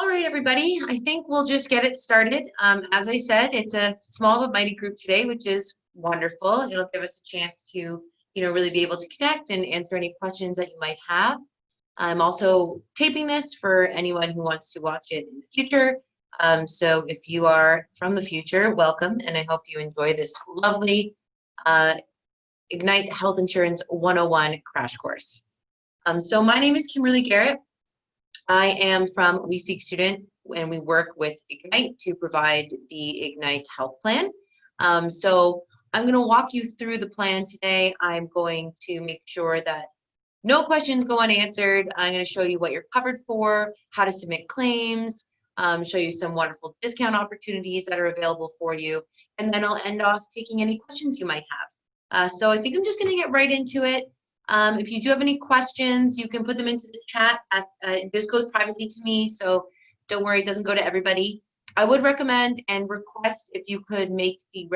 All right, everybody, I think we'll just get it started. As I said, it's a small but mighty group today, which is wonderful. It'll give us a chance to, really be able to connect and answer any questions that you might have. I'm also taping this for anyone who wants to watch it in the future. So if you are from the future, welcome, and I hope you enjoy this lovely Ignite Health Insurance 101 crash course. So my name is Kimberly Garrett. I am from We Speak Student, and we work with Ignite to provide the Ignite Health Plan. So I'm going to walk you through the plan today. I'm going to make sure that no questions go unanswered. I'm going to show you what you're covered for, how to submit claims, show you some wonderful discount opportunities that are available for you, and then I'll end off taking any questions you might have. So I think I'm just going to get right into it. If you do have any questions, you can put them into the chat. This goes privately to me, so don't worry, it doesn't go to everybody. I would recommend and request if you could make the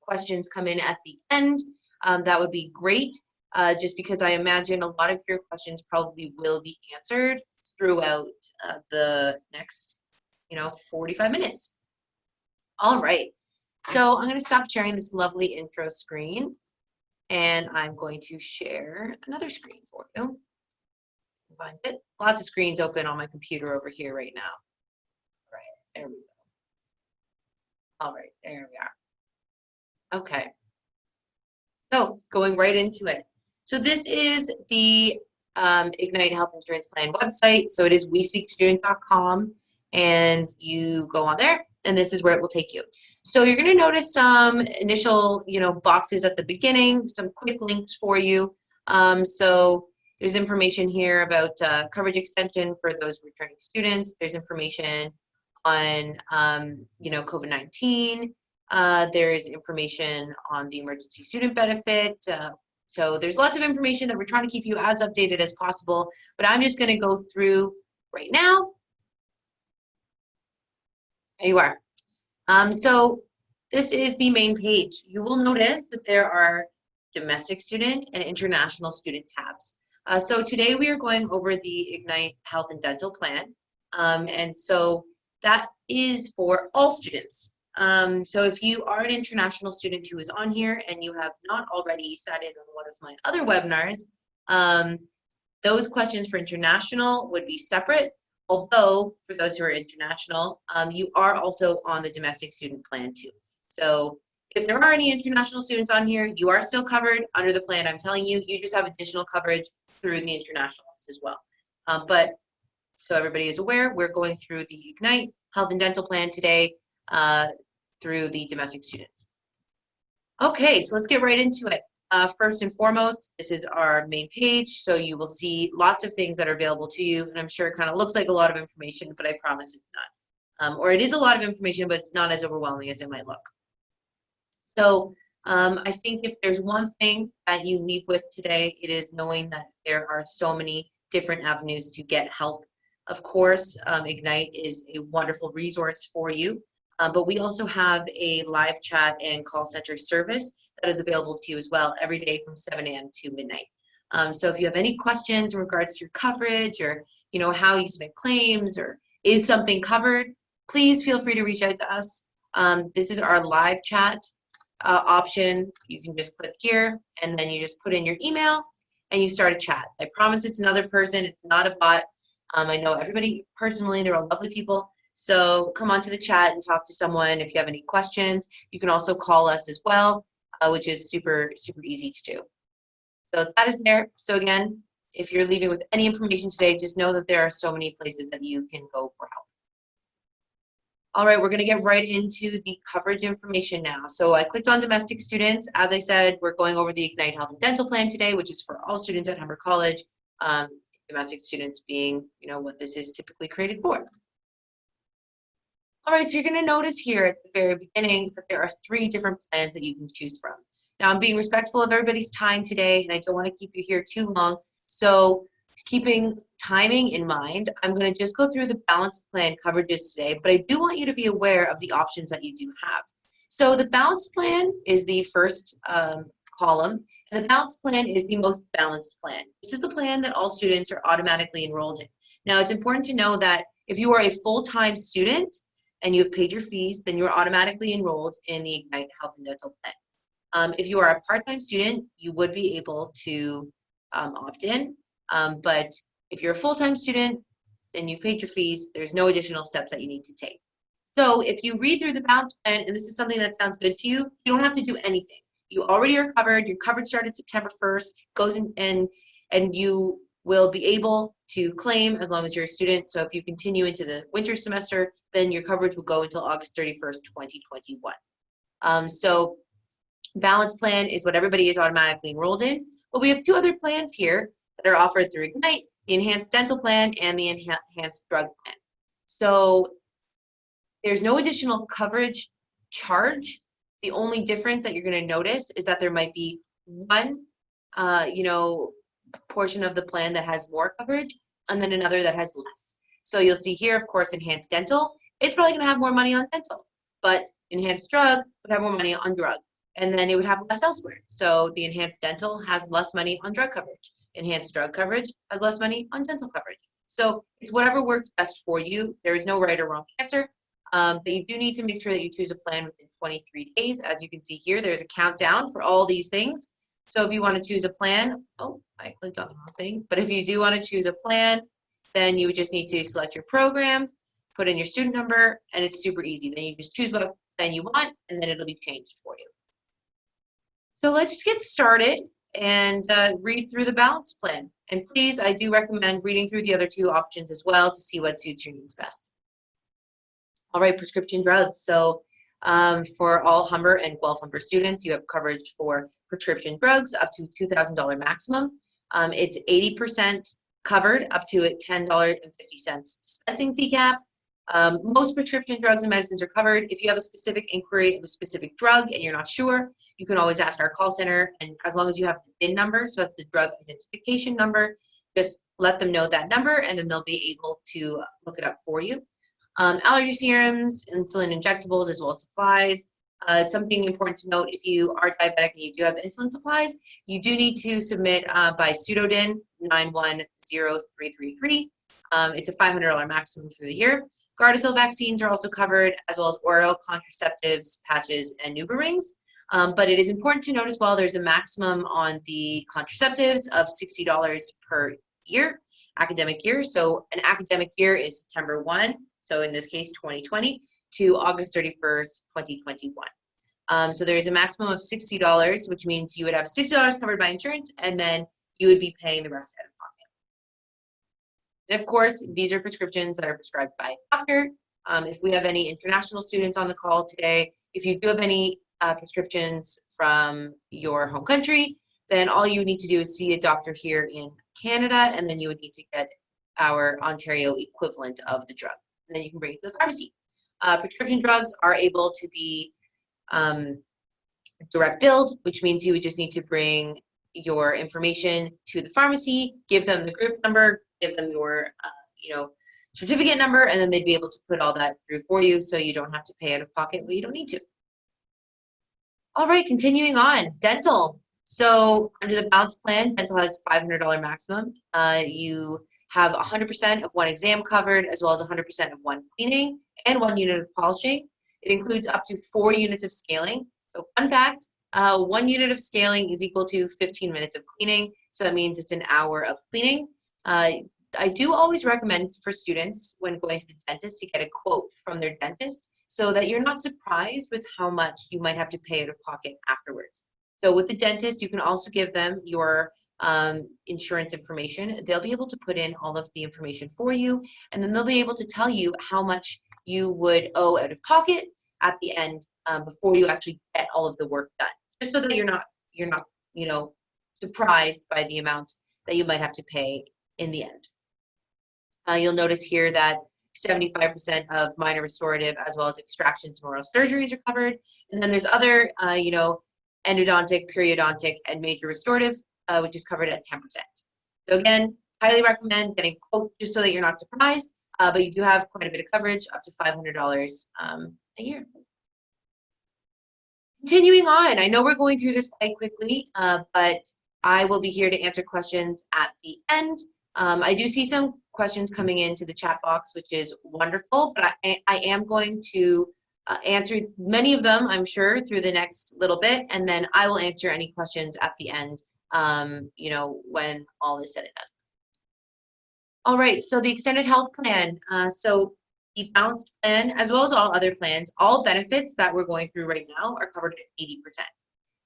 questions come in at the end. That would be great, just because I imagine a lot of your questions probably will be answered throughout the next, 45 minutes. All right, so I'm going to stop sharing this lovely intro screen. And I'm going to share another screen for you. Find it. Lots of screens open on my computer over here right now. All right, there we go. All right, there we are. Okay. So going right into it. So this is the Ignite Health Insurance Plan website. So it is wespeakstudent.com, and you go on there, and this is where it will take you. So you're going to notice some initial, boxes at the beginning, some quick links for you. So there's information here about coverage extension for those returning students. There's information on, COVID-19. There is information on the emergency student benefit. So there's lots of information that we're trying to keep you as updated as possible. But I'm just going to go through right now. There you are. So this is the main page. You will notice that there are domestic student and international student tabs. So today we are going over the Ignite Health and Dental Plan. And so that is for all students. So if you are an international student who is on here and you have not already sat in on one of my other webinars, those questions for international would be separate. Although, for those who are international, you are also on the domestic student plan too. So if there are any international students on here, you are still covered under the plan I'm telling you. You just have additional coverage through the international office as well. But so everybody is aware, we're going through the Ignite Health and Dental Plan today through the domestic students. Okay, so let's get right into it. First and foremost, this is our main page, so you will see lots of things that are available to you, and I'm sure it kind of looks like a lot of information, but I promise it's not. Or it is a lot of information, but it's not as overwhelming as it might look. So I think if there's one thing that you leave with today, it is knowing that there are so many different avenues to get help. Of course, Ignite is a wonderful resource for you, but we also have a live chat and call center service that is available to you as well every day from 7 a.m. to midnight. So if you have any questions in regards to your coverage or how you submit claims or is something covered, please feel free to reach out to us. This is our live chat option. You can just click here and then you just put in your email and you start a chat. I promise it's another person. It's not a bot. I know everybody personally. They're all lovely people. So come on to the chat and talk to someone if you have any questions. You can also call us as well, which is super, super easy to do. So that is there. So again, if you're leaving with any information today, just know that there are so many places that you can go for help. All right, we're going to get right into the coverage information now. So I clicked on domestic students. As I said, we're going over the Ignite Health and Dental Plan today, which is for all students at Humber College. Domestic students being, what this is typically created for. All right, so you're going to notice here at the very beginning that there are 3 different plans that you can choose from. Now, I'm being respectful of everybody's time today, and I don't want to keep you here too long. So keeping timing in mind, I'm going to just go through the balanced plan coverages today, but I do want you to be aware of the options that you do have. So the balanced plan is the first column, and the balanced plan is the most balanced plan. This is the plan that all students are automatically enrolled in. Now, it's important to know that If you are a full-time student and you have paid your fees, then you're automatically enrolled in the Ignite Health and Dental Plan. If you are a part-time student, you would be able to opt in, but if you're a full-time student and you've paid your fees, there's no additional steps that you need to take. So if you read through the balance plan and this is something that sounds good to you, you don't have to do anything. You already are covered. Your coverage started September 1st, goes in, and you will be able to claim as long as you're a student. So if you continue into the winter semester, then your coverage will go until August 31st, 2021. So balance plan is what everybody is automatically enrolled in. But we have two other plans here that are offered through Ignite, the Enhanced Dental Plan and the Enhanced Drug Plan. So there's no additional coverage charge. The only difference that you're going to notice is that there might be one, portion of the plan that has more coverage and then another that has less. So you'll see here, of course, Enhanced Dental, it's probably going to have more money on dental, but Enhanced Drug would have more money on drug, and then it would have less elsewhere. So the Enhanced Dental has less money on drug coverage. Enhanced Drug coverage has less money on dental coverage. So it's whatever works best for you. There is no right or wrong answer. But you do need to make sure that you choose a plan within 23 days. As you can see here, there's a countdown for all these things. So if you want to choose a plan, oh, I clicked on the wrong thing. But if you do want to choose a plan, then you would just need to select your program, put in your student number, and it's super easy. Then you just choose what plan you want, and then it'll be changed for you. So let's just get started and read through the balance plan. And please, I do recommend reading through the other two options as well to see what suits your needs best. All right, prescription drugs. So for all Humber and Guelph Humber students, you have coverage for prescription drugs up to $2,000 maximum. It's 80% covered up to a $10.50 dispensing fee cap. Most prescription drugs and medicines are covered. If you have a specific inquiry of a specific drug and you're not sure, you can always ask our call center. And as long as you have the DIN number, so that's the drug identification number, just let them know that number and then they'll be able to look it up for you. Allergy serums, insulin injectables, as well as supplies. Something important to note, if you are diabetic and you do have insulin supplies, you do need to submit by pseudodin 910333. It's a $500 maximum for the year. Gardasil vaccines are also covered, as well as oral contraceptives, patches, and NuvaRings. But it is important to note as well, there's a maximum on the contraceptives of $60 per year, academic year. So an academic year is September 1. So in this case, 2020 to August 31st, 2021. So there is a maximum of $60, which means you would have $60 covered by insurance, and then you would be paying the rest out of pocket. And of course, these are prescriptions that are prescribed by a doctor. If we have any international students on the call today, if you do have any prescriptions from your home country, then all you need to do is see a doctor here in Canada, and then you would need to get our Ontario equivalent of the drug. And then you can bring it to the pharmacy. Prescription drugs are able to be direct billed, which means you would just need to bring your information to the pharmacy, give them the group number, give them your certificate number, and then they'd be able to put all that through for you so you don't have to pay out of pocket what you don't need to. All right, continuing on, dental. So under the balance plan, dental has $500 maximum. You have 100% of one exam covered, as well as 100% of one cleaning and 1 unit of polishing. It includes up to 4 units of scaling. So fun fact, 1 unit of scaling is equal to 15 minutes of cleaning. So that means it's an hour of cleaning. I do always recommend for students when going to the dentist to get a quote from their dentist so that you're not surprised with how much you might have to pay out of pocket afterwards. So with the dentist, you can also give them your insurance information. They'll be able to put in all of the information for you, and then they'll be able to tell you how much you would owe out of pocket at the end before you actually get all of the work done, just so that you're not surprised by the amount that you might have to pay in the end. You'll notice here that 75% of minor restorative as well as extractions and oral surgeries are covered, and then there's other endodontic, periodontic, and major restorative, which is covered at 10%. So again, highly recommend getting a quote just so that you're not surprised, but you do have quite a bit of coverage, up to $500 a year. Continuing on, I know we're going through this quite quickly, but I will be here to answer questions at the end. I do see some questions coming into the chat box, which is wonderful, but I am going to answer many of them, I'm sure, through the next little bit, and then I will answer any questions at the end, you know, when all is said and done. All right, so the extended health plan. So the balanced plan, as well as all other plans, all benefits that we're going through right now are covered at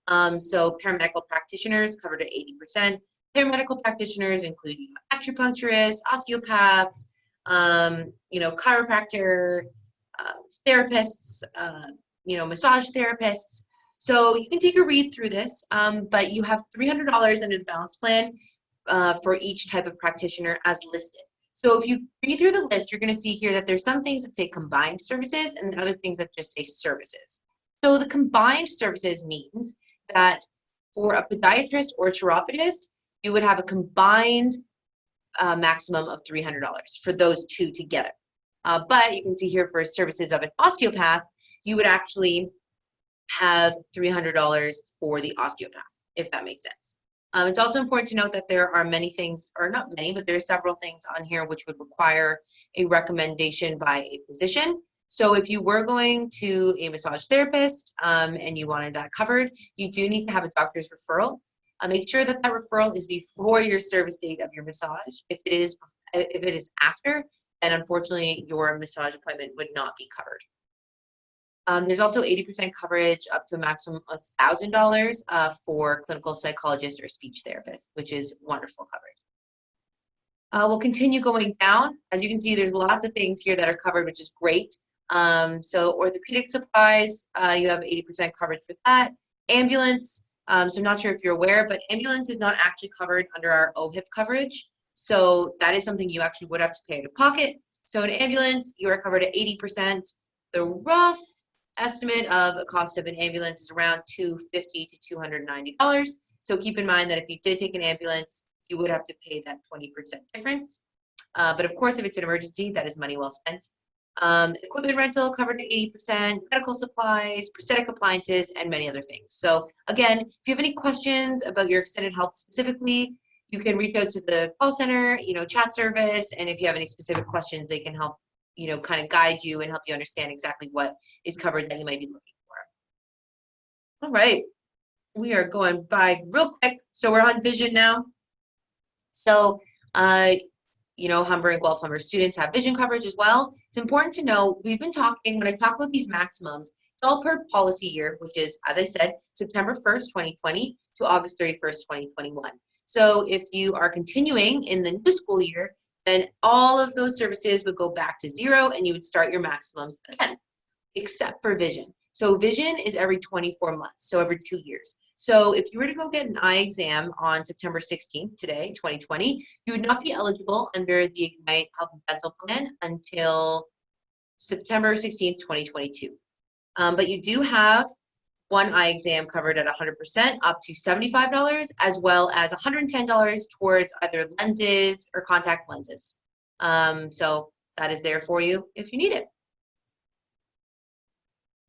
80%. So paramedical practitioners covered at 80%. Paramedical practitioners include acupuncturists, osteopaths, you know, chiropractor, therapists, you know, massage therapists. So you can take a read through this, but you have $300 under the balance plan for each type of practitioner as listed. So if you read through the list, you're going to see here that there's some things that say combined services and then other things that just say services. So the combined services means that for a podiatrist or a chiropodist, you would have a combined maximum of $300 for those two together. But you can see here for services of an osteopath, you would actually have $300 for the osteopath, if that makes sense. It's also important to note that there are many things, or not many, but there are several things on here which would require a recommendation by a physician. So if you were going to a massage therapist and you wanted that covered, you do need to have a doctor's referral. Make sure that that referral is before your service date of your massage. If it is after, then unfortunately your massage appointment would not be covered. There's also 80% coverage up to a maximum of $1,000 for clinical psychologist or speech therapist, which is wonderful coverage. We'll continue going down. As you can see, there's lots of things here that are covered, which is great. So orthopedic supplies, you have 80% coverage for that. Ambulance, so I'm not sure if you're aware, but ambulance is not actually covered under our OHIP coverage. So that is something you actually would have to pay out of pocket. So an ambulance, you are covered at 80%. The rough estimate of a cost of an ambulance is around $250 to $290. So keep in mind that if you did take an ambulance, you would have to pay that 20% difference. But of course, if it's an emergency, that is money well spent. Equipment rental covered at 80%, medical supplies, prosthetic appliances, and many other things. So again, if you have any questions about your extended health specifically, you can reach out to the call center, you know, chat service, and if you have any specific questions, they can help, you know, kind of guide you and help you understand exactly what is covered that you might be looking for. All right, we are going by real quick. So we're on vision now. So, you know, Humber and Guelph Humber students have vision coverage as well. It's important to know, we've been talking, when I talk about these maximums, it's all per policy year, which is, as I said, September 1st, 2020 to August 31st, 2021. So if you are continuing in the new school year, then all of those services would go back to zero and you would start your maximums again, except for vision. So vision is every 24 months, so every 2 years. So if you were to go get an eye exam on September 16th, today, 2020, you would not be eligible under the Ignite Health and Dental Plan until September 16th, 2022. But you do have one eye exam covered at 100% up to $75, as well as $110 towards either lenses or contact lenses. So that is there for you if you need it.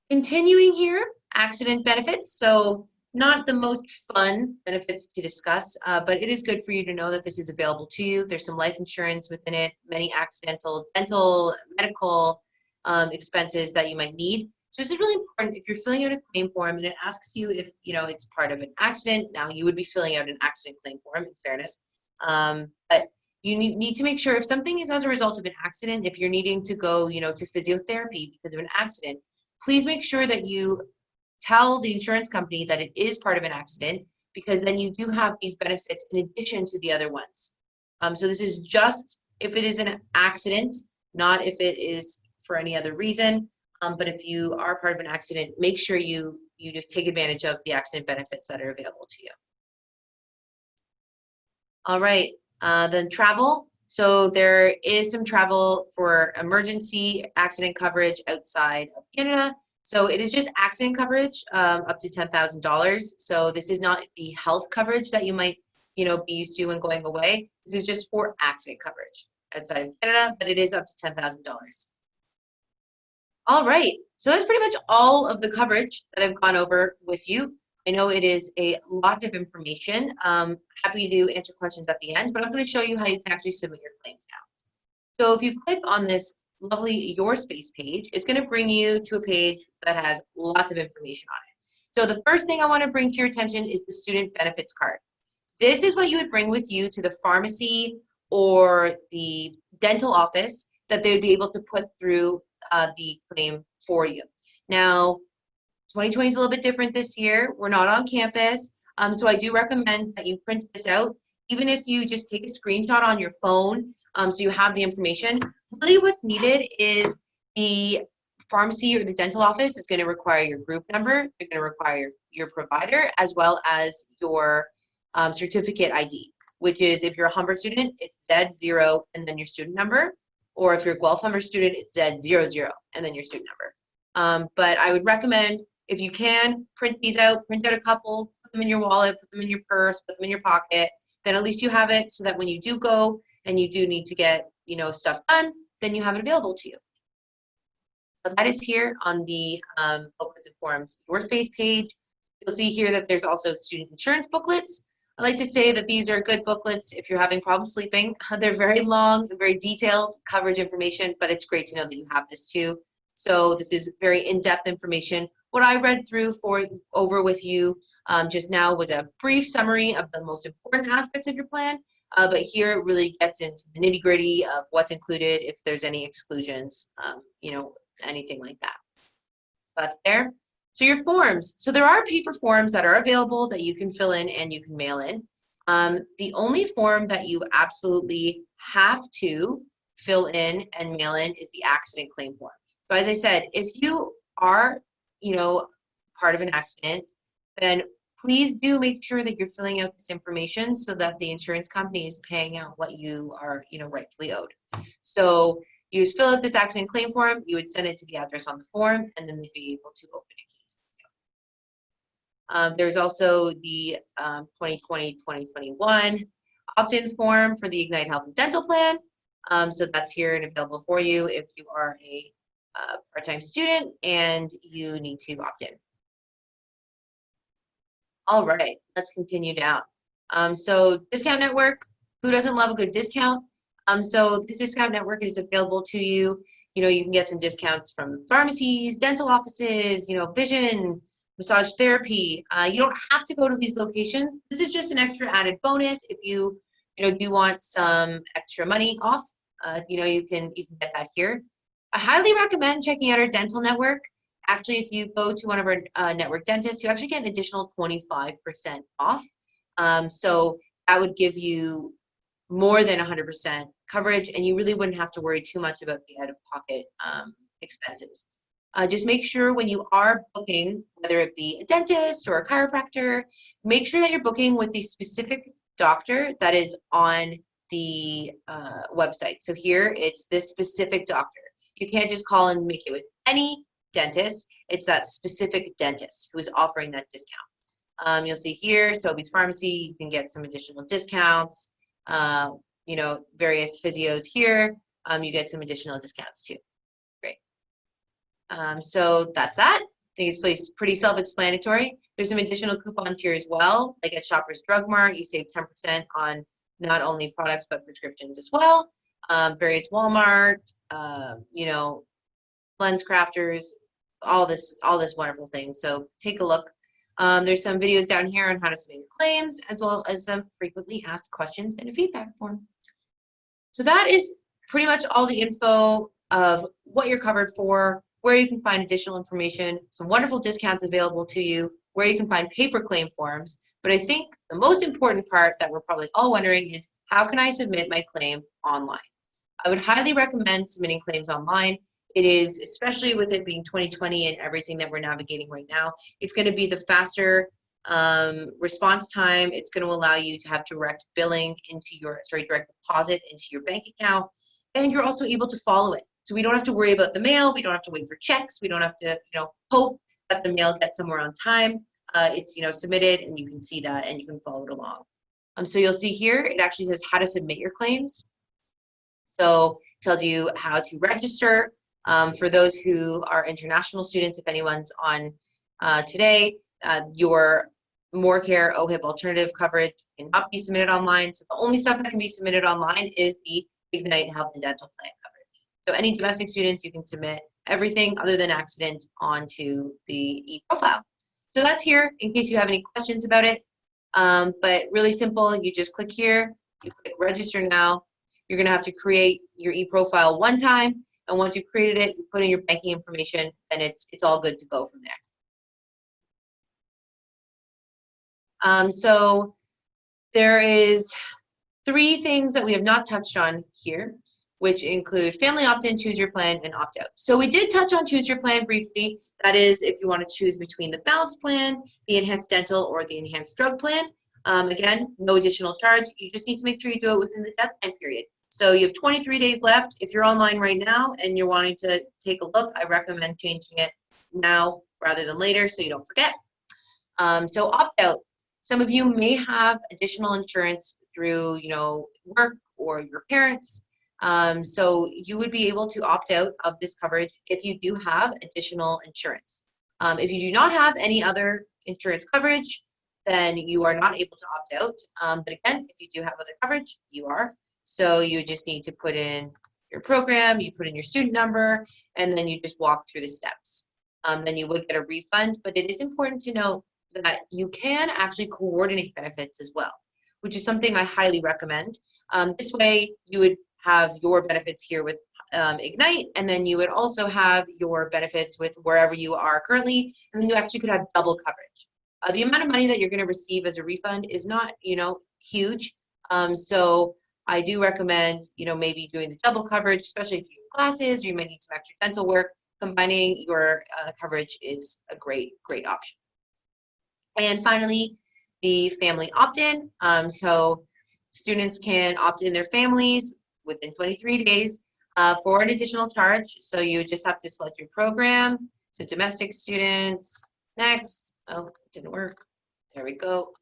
Continuing here, accident benefits. So not the most fun benefits to discuss, but it is good for you to know that this is available to you. There's some life insurance within it, many accidental, dental, medical expenses that you might need. So this is really important. If you're filling out a claim form and it asks you if, you know, it's part of an accident, now you would be filling out an accident claim form, in fairness. But you need to make sure if something is as a result of an accident, if you're needing to go, you know, to physiotherapy because of an accident, please make sure that you tell the insurance company that it is part of an accident, because then you do have these benefits in addition to the other ones. So this is just if it is an accident, not if it is for any other reason. But if you are part of an accident, make sure you just take advantage of the accident benefits that are available to you. All right, then travel. So there is some travel for emergency accident coverage outside of Canada. So it is just accident coverage up to $10,000. So this is not the health coverage that you might, you know, be used to when going away. This is just for accident coverage outside of Canada, but it is up to $10,000. All right, so that's pretty much all of the coverage that I've gone over with you. I know it is a lot of information. Happy to answer questions at the end, but I'm going to show you how you can actually submit your claims now. So if you click on this lovely Your Space page, it's going to bring you to a page that has lots of information on it. So the first thing I want to bring to your attention is the student benefits card. This is what you would bring with you to the pharmacy or the dental office that they would be able to put through the claim for you. Now, 2020 is a little bit different this year. We're not on campus, so I do recommend that you print this out, even if you just take a screenshot on your phone so you have the information. Really what's needed is the pharmacy or the dental office is going to require your group number, they're going to require your provider, as well as your certificate ID, which is if you're a Humber student, it's Z0 and then your student number, or if you're a Guelph Humber student, it's Z00 and then your student number. But I would recommend, if you can, print these out, print out a couple, put them in your wallet, put them in your purse, put them in your pocket, then at least you have it so that when you do go and you do need to get, stuff done, then you have it available to you. So that is here on the Opus Informs Your Space page. You'll see here that there's also student insurance booklets. I like to say that these are good booklets if you're having problems sleeping. They're very long and very detailed coverage information, but it's great to know that you have this too. So this is very in-depth information. What I read through over with you just now was a brief summary of the most important aspects of your plan, but here it really gets into the nitty-gritty of what's included, if there's any exclusions, anything like that. So that's there. So your forms. So there are paper forms that are available that you can fill in and you can mail in. The only form that you absolutely have to fill in and mail in is the accident claim form. So as I said, if you are, part of an accident, then please do make sure that you're filling out this information so that the insurance company is paying out what you are, rightfully owed. So you just fill out this accident claim form, you would send it to the address on the form, and then they'd be able to open a case for you. There's also the 2020-2021 opt-in form for the Ignite Health and Dental Plan. So that's here and available for you if you are a part-time student and you need to opt in. All right, let's continue down. So discount network, who doesn't love a good discount? So this discount network is available to you. You can get some discounts from pharmacies, dental offices, vision, massage therapy. You don't have to go to these locations. This is just an extra added bonus if you, do want some extra money off. You can get that here. I highly recommend checking out our dental network. Actually, if you go to one of our network dentists, you actually get an additional 25% off. So that would give you more than 100% coverage, and you really wouldn't have to worry too much about the out-of-pocket expenses. Just make sure when you are booking, whether it be a dentist or a chiropractor, make sure that you're booking with the specific doctor that is on the website. So here, it's this specific doctor. You can't just call and make it with any dentist. It's that specific dentist who is offering that discount. You'll see here, Sobeys Pharmacy, you can get some additional discounts. Various physios here, you get some additional discounts too. Great. So that's that. I think it's pretty self-explanatory. There's some additional coupons here as well, like at Shoppers Drug Mart, you save 10% on not only products but prescriptions as well. Various Walmart, Lens Crafters, all this wonderful thing. So take a look. There's some videos down here on how to submit your claims, as well as some frequently asked questions and a feedback form. So that is pretty much all the info of what you're covered for, where you can find additional information, some wonderful discounts available to you, where you can find paper claim forms. But I think the most important part that we're probably all wondering is, how can I submit my claim online? I would highly recommend submitting claims online. It is, especially with it being 2020 and everything that we're navigating right now, it's going to be the faster response time. It's going to allow you to have direct billing into direct deposit into your bank account, and you're also able to follow it. So we don't have to worry about the mail. We don't have to wait for checks. We don't have to, hope that the mail gets somewhere on time. It's, submitted, and you can see that, and you can follow it along. So you'll see here, it actually says how to submit your claims. So it tells you how to register. For those who are international students, if anyone's on today, your MoreCare OHIP alternative coverage cannot be submitted online. So the only stuff that can be submitted online is the Ignite Health and Dental Plan coverage. So any domestic students, you can submit everything other than accident onto the e-profile. So that's here in case you have any questions about it. But really simple, you just click here, you click register now. You're gonna have to create your e-profile one time, and once you've created it, you put in your banking information, then it's all good to go from there. So there is 3 things that we have not touched on here, which include family opt-in, choose your plan, and opt-out. So we did touch on choose your plan briefly. That is if you want to choose between the balanced plan, the enhanced dental, or the enhanced drug plan. Again, no additional charge. You just need to make sure you do it within the deadline period. So you have 23 days left. If you're online right now and you're wanting to take a look, I recommend changing it now rather than later so you don't forget. So opt-out. Some of you may have additional insurance through, work or your parents. So you would be able to opt out of this coverage if you do have additional insurance. If you do not have any other insurance coverage, then you are not able to opt out. But again, if you do have other coverage, you are. So you just need to put in your program, you put in your student number, and then you just walk through the steps. Then you would get a refund, but it is important to note that you can actually coordinate benefits as well, which is something I highly recommend. This way, you would have your benefits here with Ignite, and then you would also have your benefits with wherever you are currently, and then you actually could have double coverage. The amount of money that you're going to receive as a refund is not, huge. So I do recommend, maybe doing the double coverage, especially if you have classes or you may need some extra dental work. Combining your coverage is a great option. And finally, the family opt-in. So students can opt in their families within 23 days for an additional charge. So you just have to select your program. So domestic students, next. Oh, it didn't work. There we go.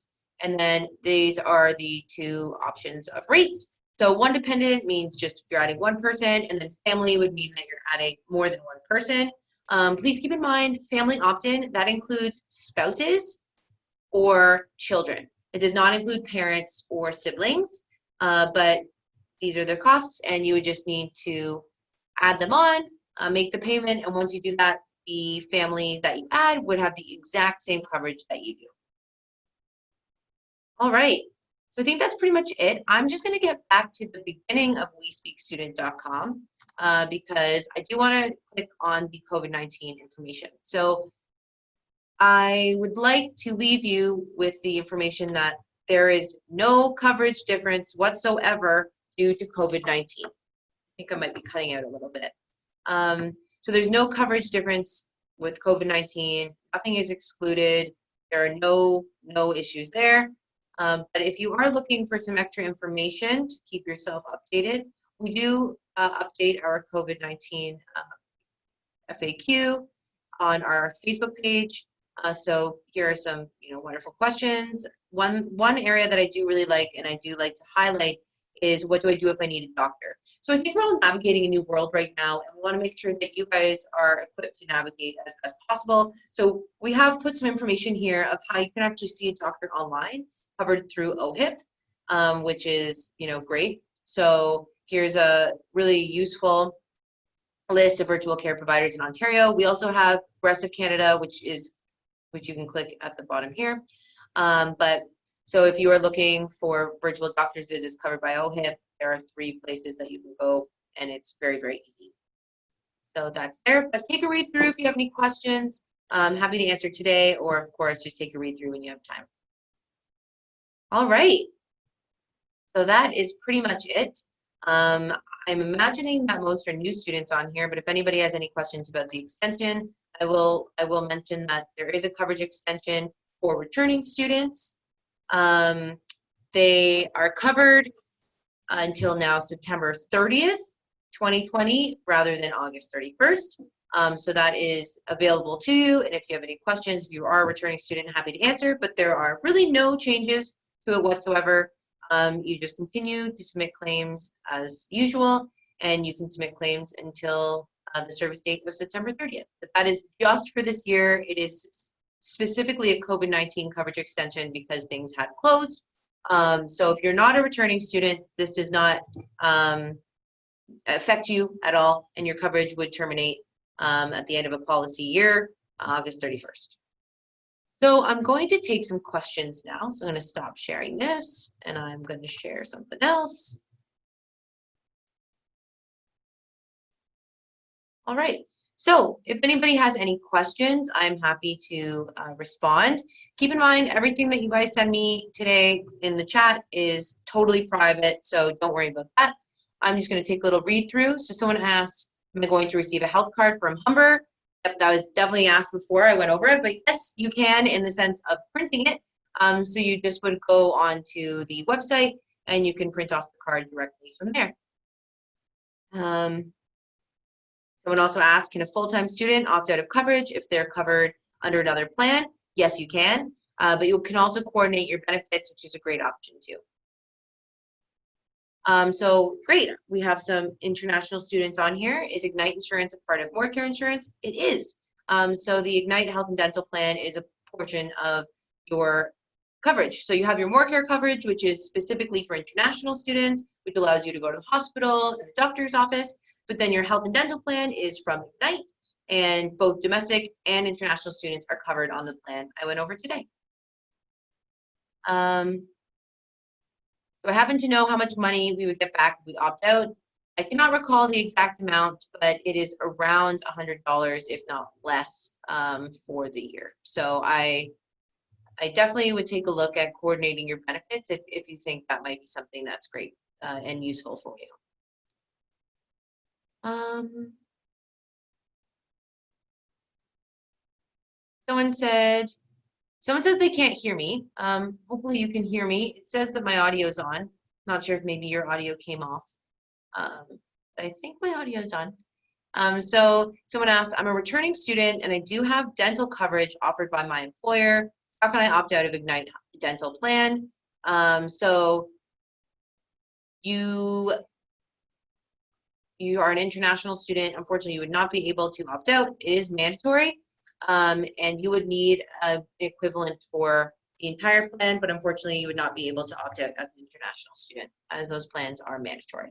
And then these are the 2 options of rates. So one dependent means just you're adding one person, and then family would mean that you're adding more than one person. Please keep in mind, family opt-in, that includes spouses or children. It does not include parents or siblings, but these are their costs, and you would just need to add them on, make the payment, and once you do that, the families that you add would have the exact same coverage that you do. All right, so I think that's pretty much it. I'm just gonna get back to the beginning of WeSpeakStudent.com because I do wanna click on the COVID-19 information. So I would like to leave you with the information that there is no coverage difference whatsoever due to COVID-19. I think I might be cutting out a little bit. So there's no coverage difference with COVID-19. Nothing is excluded. There are no issues there. But if you are looking for some extra information to keep yourself updated, we do update our COVID-19 FAQ on our Facebook page. So here are some, wonderful questions. One area that I do really like, and I do like to highlight, is what do I do if I need a doctor? So I think we're all navigating a new world right now, and we want to make sure that you guys are equipped to navigate as best possible. So we have put some information here of how you can actually see a doctor online, covered through OHIP, which is, great. So here's a really useful list of virtual care providers in Ontario. We also have Progressive Canada, which you can click at the bottom here. So if you are looking for virtual doctor's visits covered by OHIP, there are 3 places that you can go, and it's very, very easy. So that's there. But take a read through if you have any questions. I'm happy to answer today, or of course, just take a read through when you have time. All right. So that is pretty much it. I'm imagining that most are new students on here, but if anybody has any questions about the extension, I will mention that there is a coverage extension for returning students. They are covered until now September 30th, 2020, rather than August 31st. So that is available to you. And if you have any questions, if you are a returning student, happy to answer, but there are really no changes to it whatsoever. You just continue to submit claims as usual, and you can submit claims until the service date of September 30th. But that is just for this year. It is specifically a COVID-19 coverage extension because things had closed. So if you're not a returning student, this does not affect you at all, and your coverage would terminate at the end of a policy year, August 31st. So I'm going to take some questions now. So I'm going to stop sharing this, and I'm going to share something else. All right. So if anybody has any questions, I'm happy to respond. Keep in mind, everything that you guys send me today in the chat is totally private, so don't worry about that. I'm just going to take a little read through. So someone asked, am I going to receive a health card from Humber? Yep, that was definitely asked before I went over it, but yes, you can in the sense of printing it. So you just would go onto the website and you can print off the card directly from there. Someone also asked, can a full-time student opt out of coverage if they're covered under another plan? Yes, you can, but you can also coordinate your benefits, which is a great option too. So great, we have some international students on here. Is Ignite Insurance a part of MoreCare Insurance? It is. So the Ignite Health and Dental Plan is a portion of your coverage. So you have your MoreCare coverage, which is specifically for international students, which allows you to go to the hospital and the doctor's office. But then your health and dental plan is from Ignite, and both domestic and international students are covered on the plan I went over today. Do I happen to know how much money we would get back if we opt out? I cannot recall the exact amount, but it is around $100, if not less, for the year. So I definitely would take a look at coordinating your benefits if you think that might be something that's great and useful for you. Someone says they can't hear me. Hopefully you can hear me. It says that my audio is on. Not sure if maybe your audio came off. But I think my audio is on. So someone asked, I'm a returning student and I do have dental coverage offered by my employer. How can I opt out of Ignite Dental Plan? So you are an international student. Unfortunately, you would not be able to opt out. It is mandatory. And you would need an equivalent for the entire plan, but unfortunately, you would not be able to opt out as an international student, as those plans are mandatory.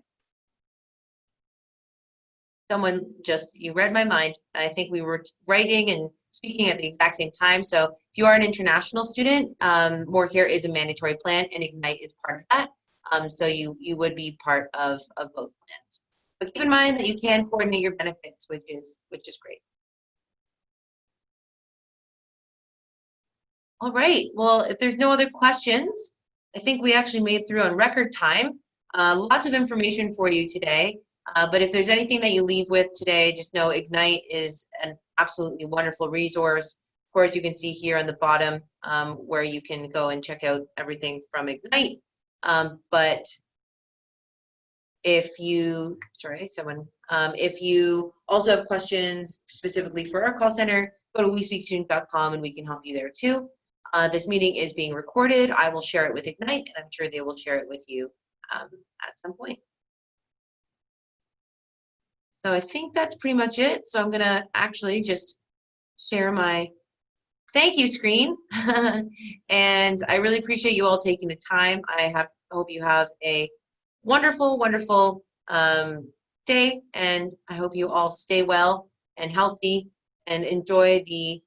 Someone you read my mind. I think we were writing and speaking at the exact same time. So if you are an international student, MoreCare is a mandatory plan, and Ignite is part of that. So you would be part of both plans. But keep in mind that you can coordinate your benefits, which is great. All right, well, if there's no other questions, I think we actually made through on record time. Lots of information for you today, but if there's anything that you leave with today, just know Ignite is an absolutely wonderful resource. Of course, you can see here on the bottom where you can go and check out everything from Ignite. But if you, if you also have questions specifically for our call center, go to wespeakstudent.com and we can help you there too. This meeting is being recorded. I will share it with Ignite, and I'm sure they will share it with you at some point. So I think that's pretty much it. So I'm going to actually just share my thank you screen. And I really appreciate you all taking the time. I hope you have a wonderful, wonderful day, and I hope you all stay well and healthy and enjoy the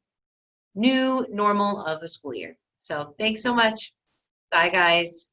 new normal of a school year. So thanks so much. Bye, guys.